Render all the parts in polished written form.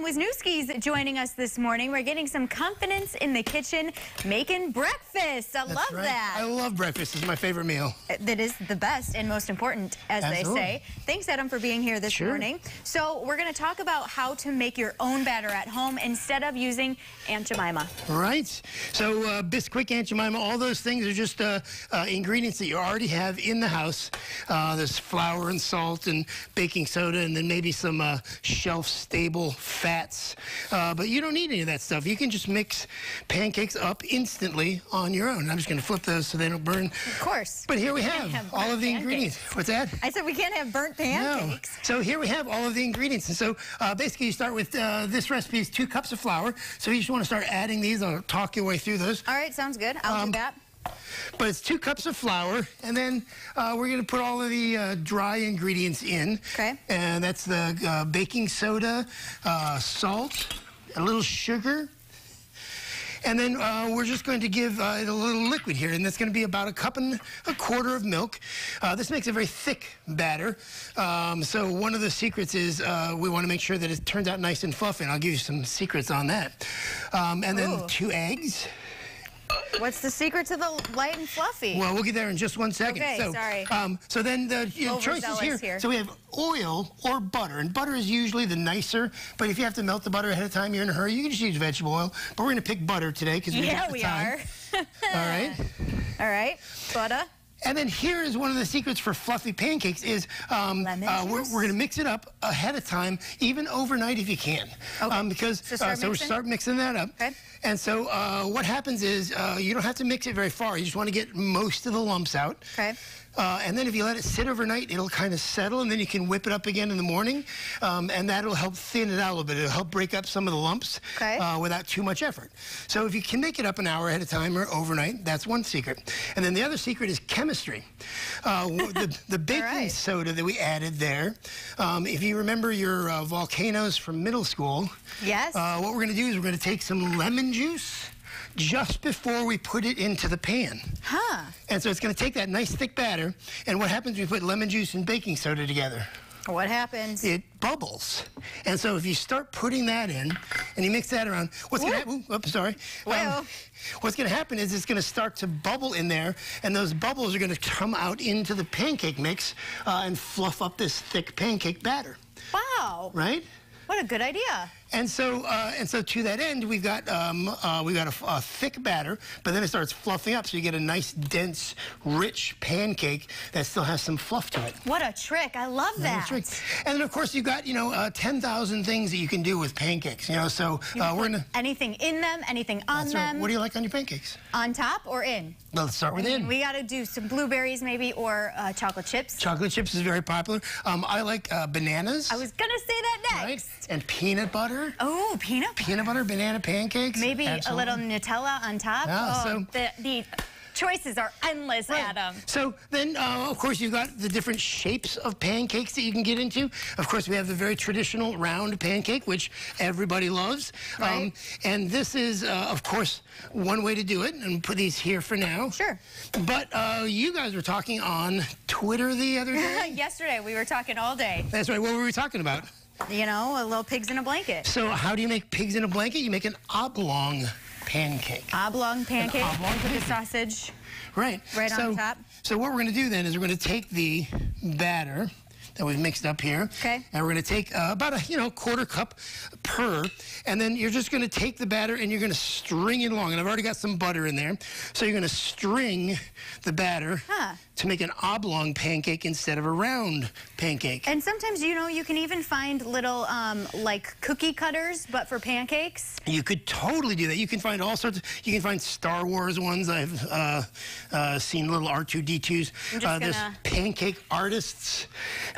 Wisnewski's joining us this morning. We're getting some confidence in the kitchen, making breakfast. I love that. I love breakfast. It's my favorite meal. That is the best and most important, as they say. Thanks, Adam, for being here this morning. So we're going to talk about how to make your own batter at home instead of using Aunt Jemima. Right. So Bisquick, Aunt Jemima, all those things are just ingredients that you already have in the house. There's flour and salt and baking soda and then maybe some shelf-stable fats. But you don't need any of that stuff. You can just mix pancakes up instantly on your own. I'm just going to flip those so they don't burn. Of course. But here we have all of the ingredients. What's that? I said we can't have burnt pancakes. No. So here we have all of the ingredients. And so basically you start with this recipe is 2 cups of flour. So you just want to start adding these. I'll talk your way through those. All right, sounds good. I'll do that. But it's 2 cups of flour, and then we're going to put all of the dry ingredients in. Okay. And that's the baking soda, salt, a little sugar. And then we're just going to give it a little liquid here, and that's going to be about 1.25 cups of milk. This makes a very thick batter. So one of the secrets is we want to make sure that it turns out nice and fluffy, and I'll give you some secrets on that. And then 2 eggs. What's the secret to the light and fluffy? Well, we'll get there in just 1 second. Okay, so, sorry. So then the choices here. So we have oil or butter, and butter is usually the nicer. But if you have to melt the butter ahead of time, you're in a hurry, you can just use vegetable oil. But we're going to pick butter today because we got the time. All right. All right. Butter. And then here is one of the secrets for fluffy pancakes is we're going to mix it up ahead of time, even overnight if you can. Okay. Because so we start mixing that up. Okay. And so what happens is you don't have to mix it very far. You just want to get most of the lumps out. Okay. And then if you let it sit overnight, it'll kind of settle, and then you can whip it up again in the morning, and that'll help thin it out a little bit. It'll help break up some of the lumps without too much effort. So if you can make it up an hour ahead of time or overnight, that's one secret. And then the other secret is chemistry. The baking soda that we added there, if you remember your volcanoes from middle school, yes. What we're going to do is we're going to take some lemon juice just before we put it into the pan. Huh. And so it's going to take that nice thick batter, and what happens when you put lemon juice and baking soda together? What happens? It bubbles. And so if you start putting that in, and you mix that around, what's going to happen? Oops, sorry. Well. What's going to happen is it's going to start to bubble in there, and those bubbles are going to come out into the pancake mix and fluff up this thick pancake batter. Wow. Right? What a good idea. And so to that end, we've got a thick batter, but then it starts fluffing up, so you get a nice, dense, rich pancake that still has some fluff to it. What a trick! I love that. Trick. And then, of course, you've got 10,000 things that you can do with pancakes. So we're gonna anything in them, anything on them. Right. What do you like on your pancakes? On top or in? Well, let's start with in. We got to do some blueberries, maybe, or chocolate chips. Chocolate chips is very popular. I like bananas. I was gonna say that next. Right? And peanut butter. Oh, peanut butter, banana pancakes. Maybe a little Nutella on top. Yeah, so the choices are endless, Adam. So then, of course, you've got the different shapes of pancakes that you can get into. Of course, we have the very traditional round pancake, which everybody loves. Right. And this is, of course, one way to do it. And put these here for now. Sure. But you guys were talking on Twitter the other day. Yesterday, we were talking all day. That's right. What were we talking about? A little pigs in a blanket. So how do you make pigs in a blanket? You make an oblong pancake. Oblong pancake with the sausage right on top. So what we're going to do then is we're going to take the batter that we've mixed up here. Okay. And we're going to take about a 1/4 cup per, and then you're just going to take the batter and you're going to string it along. And I've already got some butter in there, so you're going to string the batter to make an oblong pancake instead of a round pancake. And sometimes you can even find little like cookie cutters, but for pancakes. You could totally do that. You can find all sorts of. You can find Star Wars ones. I've seen little R2-D2s. There's pancake artists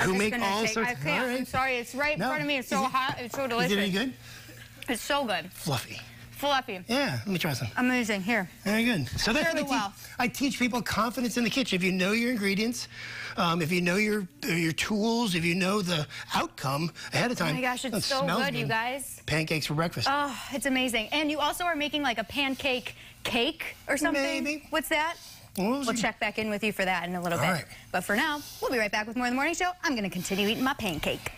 who make all sorts. I can't. I'm sorry. It's right in front of me. It's so hot. It's so delicious. Is it any good? It's so good. Fluffy. Fluffy. Yeah, let me try some. Amazing. Here. Very good. So that's what I teach people confidence in the kitchen. If you know your ingredients, if you know your tools, if you know the outcome ahead of time. Oh my gosh, it's so good, you guys. Pancakes for breakfast. Oh, it's amazing. And you also are making like a pancake cake or something? Maybe. What's that? We'll check back in with you for that in a little bit. But for now, we'll be right back with more of the morning show. I'm going to continue eating my pancake.